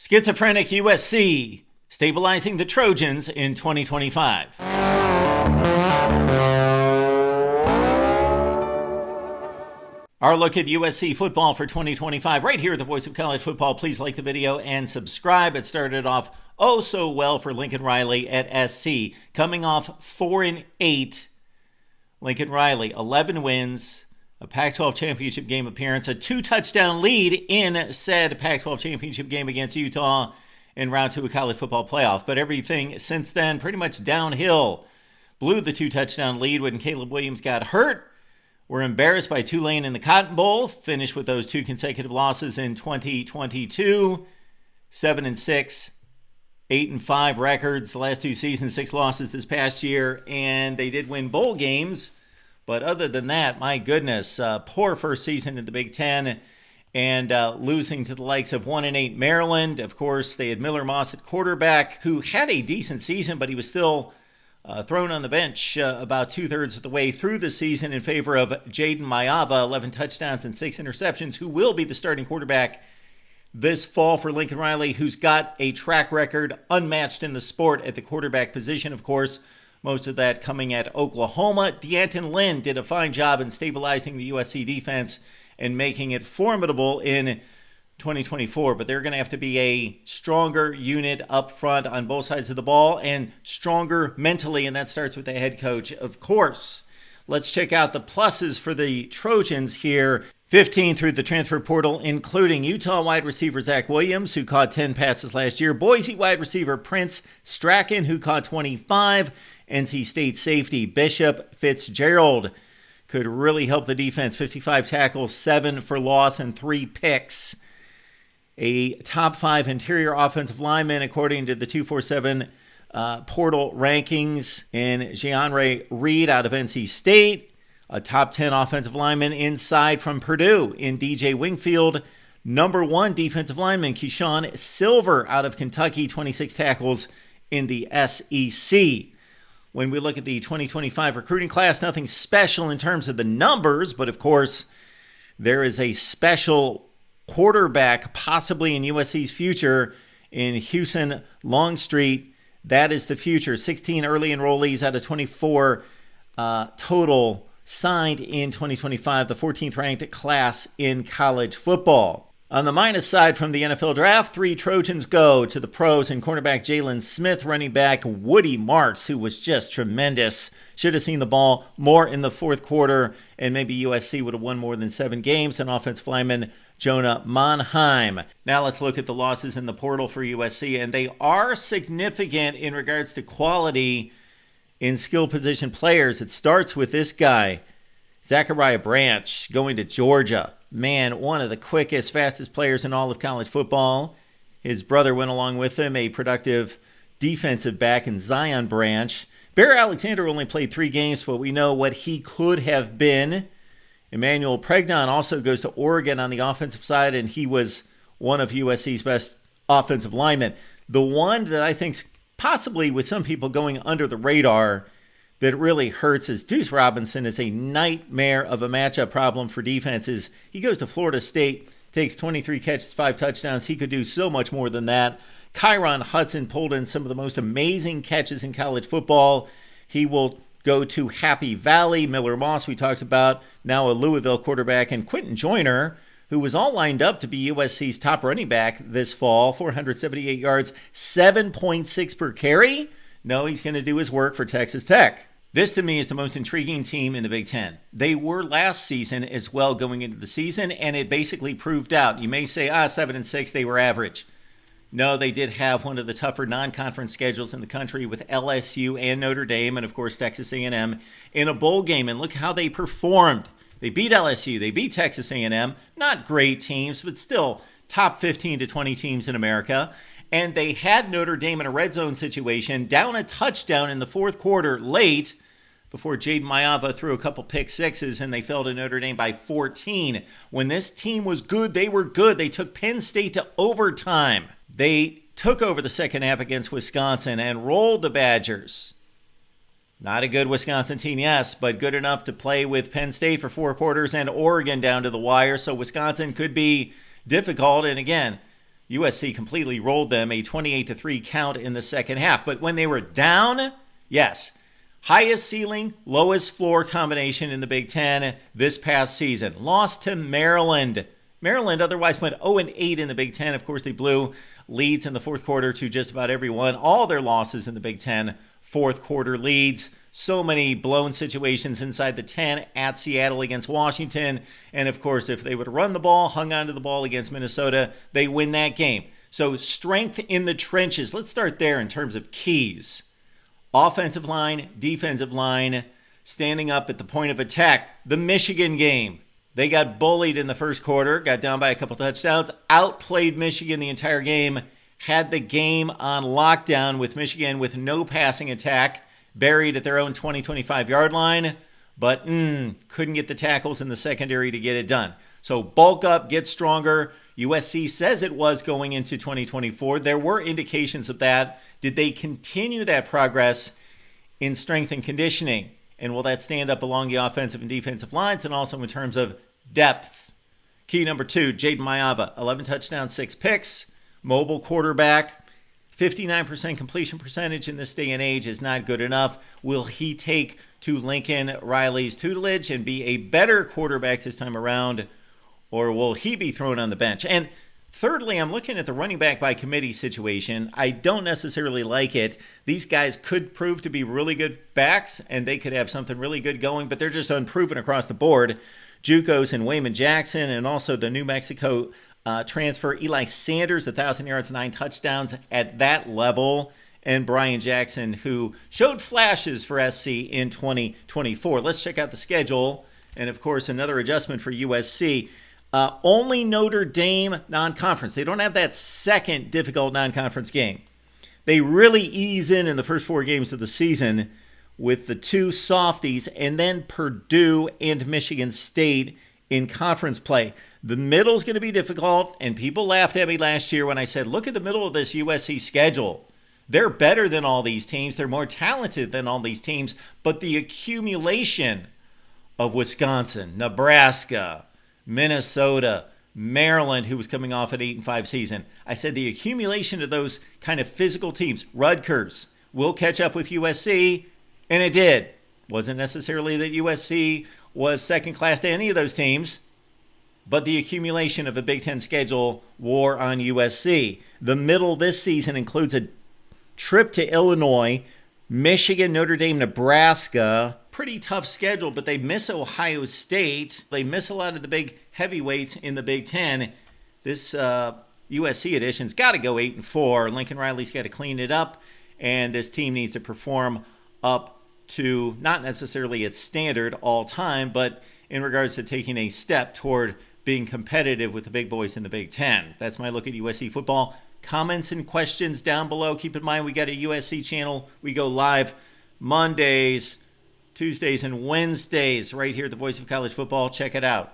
Schizophrenic USC, stabilizing the Trojans in 2025. Our look at USC football for 2025 right here at the Voice of College Football. Please like the video and subscribe. It started off oh so well for Lincoln Riley at SC. Coming off 4-8, Lincoln Riley, 11 wins, a Pac-12 championship game appearance, a 2-touchdown lead in said Pac-12 championship game against Utah in round 2 of college football playoff. But everything since then pretty much downhill. Blew the 2-touchdown lead when Caleb Williams got hurt. Were embarrassed by Tulane in the Cotton Bowl. Finished with those 2 consecutive losses in 2022. 7-6, 8-5 records the last 2 seasons, 6 losses this past year, and they did win bowl games. But other than that, my goodness, poor first season in the Big Ten, and losing to the likes of 1-8 Maryland. Of course, they had Miller Moss at quarterback, who had a decent season, but he was still thrown on the bench about 2/3 of the way through the season in favor of Jaden Mayava, 11 touchdowns and 6 interceptions, who will be the starting quarterback this fall for Lincoln Riley, who's got a track record unmatched in the sport at the quarterback position, of course. Most of that coming at Oklahoma. D'Anton Lynn did a fine job in stabilizing the USC defense and making it formidable in 2024, but they're going to have to be a stronger unit up front on both sides of the ball and stronger mentally, and that starts with the head coach, of course. Let's check out the pluses for the Trojans here. 15 through the transfer portal, including Utah wide receiver Zach Williams, who caught 10 passes last year, Boise wide receiver Prince Strachan, who caught 25, NC State safety Bishop Fitzgerald could really help the defense, 55 tackles, 7 for loss, and 3 picks. A top 5 interior offensive lineman, according to the 247 portal rankings, in Jeanre Reed out of NC State. A top 10 offensive lineman inside from Purdue in DJ Wingfield. Number 1 defensive lineman, Keyshawn Silver out of Kentucky, 26 tackles in the SEC. When we look at the 2025 recruiting class, nothing special in terms of the numbers, but of course, there is a special quarterback possibly in USC's future in Houston Longstreet. That is the future. 16 early enrollees out of 24 total signed in 2025, the 14th ranked class in college football. On the minus side from the NFL draft, 3 Trojans go to the pros in cornerback Jalen Smith, running back Woody Marks, who was just tremendous. Should have seen the ball more in the fourth quarter, and maybe USC would have won more than 7 games. And offensive lineman Jonah Monheim. Now let's look at the losses in the portal for USC, and they are significant in regards to quality in skill position players. It starts with this guy, Zachariah Branch, going to Georgia. Man, one of the quickest, fastest players in all of college football. His brother went along with him, a productive defensive back in Zion Branch. Bear Alexander only played 3 games, but we know what he could have been. Emmanuel Pregnon also goes to Oregon on the offensive side, and he was one of USC's best offensive linemen. The one that I think's possibly, with some people, going under the radar that really hurts is Deuce Robinson. Is a nightmare of a matchup problem for defenses. He goes to Florida State, takes 23 catches, 5 touchdowns. He could do so much more than that. Kyron Hudson pulled in some of the most amazing catches in college football. He will go to Happy Valley. Miller Moss, we talked about, now a Louisville quarterback, and Quentin Joyner, who was all lined up to be USC's top running back this fall, 478 yards, 7.6 per carry. No, he's going to do his work for Texas Tech. This, to me, is the most intriguing team in the Big Ten. They were last season as well going into the season, and it basically proved out. You may say, 7-6, they were average. No, they did have one of the tougher non-conference schedules in the country with LSU and Notre Dame, and of course Texas A&M in a bowl game. And look how they performed. They beat LSU. They beat Texas A&M. Not great teams, but still top 15 to 20 teams in America. And they had Notre Dame in a red zone situation, down a touchdown in the fourth quarter late, before Jaden Mayava threw a couple pick sixes, and they fell to Notre Dame by 14. When this team was good, they were good. They took Penn State to overtime. They took over the second half against Wisconsin and rolled the Badgers. Not a good Wisconsin team, yes, but good enough to play with Penn State for 4 quarters and Oregon down to the wire. So Wisconsin could be difficult. And again, USC completely rolled them, a 28-3 count in the second half. But when they were down, yes, highest ceiling, lowest floor combination in the Big Ten this past season. Lost to Maryland. Maryland otherwise went 0-8 in the Big Ten. Of course, they blew leads in the fourth quarter to just about everyone. All their losses in the Big Ten, fourth quarter leads. So many blown situations inside the 10 at Seattle against Washington. And of course, if they would have run the ball, hung onto the ball against Minnesota, they win that game. So strength in the trenches. Let's start there in terms of keys. Offensive line, defensive line, standing up at the point of attack. The Michigan game. They got bullied in the first quarter, got down by a couple touchdowns, outplayed Michigan the entire game, had the game on lockdown with Michigan with no passing attack, buried at their own 20-25 yard line, but couldn't get the tackles in the secondary to get it done. So bulk up, get stronger. USC says it was going into 2024. There were indications of that. Did they continue that progress in strength and conditioning? And will that stand up along the offensive and defensive lines and also in terms of depth? Key number 2, Jaden Mayava, 11 touchdowns, 6 picks, mobile quarterback. 59% completion percentage in this day and age is not good enough. Will he take to Lincoln Riley's tutelage and be a better quarterback this time around, or will he be thrown on the bench? And thirdly, I'm looking at the running back by committee situation. I don't necessarily like it. These guys could prove to be really good backs, and they could have something really good going, but they're just unproven across the board. JUCOs and Wayman Jackson, and also the New Mexico transfer Eli Sanders, 1,000 yards, 9 touchdowns at that level, and Brian Jackson, who showed flashes for SC in 2024. Let's check out the schedule, and of course, another adjustment for USC. Only Notre Dame non-conference. They don't have that second difficult non-conference game. They really ease in the first 4 games of the season with the 2 softies, and then Purdue and Michigan State in conference play. The middle is going to be difficult, and people laughed at me last year when I said, look at the middle of this USC schedule. They're better than all these teams. They're more talented than all these teams, but the accumulation of Wisconsin, Nebraska, Minnesota, Maryland, who was coming off an 8-5 season. I said the accumulation of those kind of physical teams, Rutgers, will catch up with USC, and it did. Wasn't necessarily that USC was second class to any of those teams, but the accumulation of a Big Ten schedule wore on USC. The middle this season includes a trip to Illinois, Michigan, Notre Dame, Nebraska. Pretty tough schedule, but they miss Ohio State. They miss a lot of the big heavyweights in the Big Ten. This USC edition's got to go 8-4. Lincoln Riley's got to clean it up, and this team needs to perform up to not necessarily its standard all time, but in regards to taking a step toward being competitive with the big boys in the Big Ten. That's my look at USC football. Comments and questions down below. Keep in mind, we got a USC channel. We go live Mondays, Tuesdays, and Wednesdays right here at the Voice of College Football. Check it out.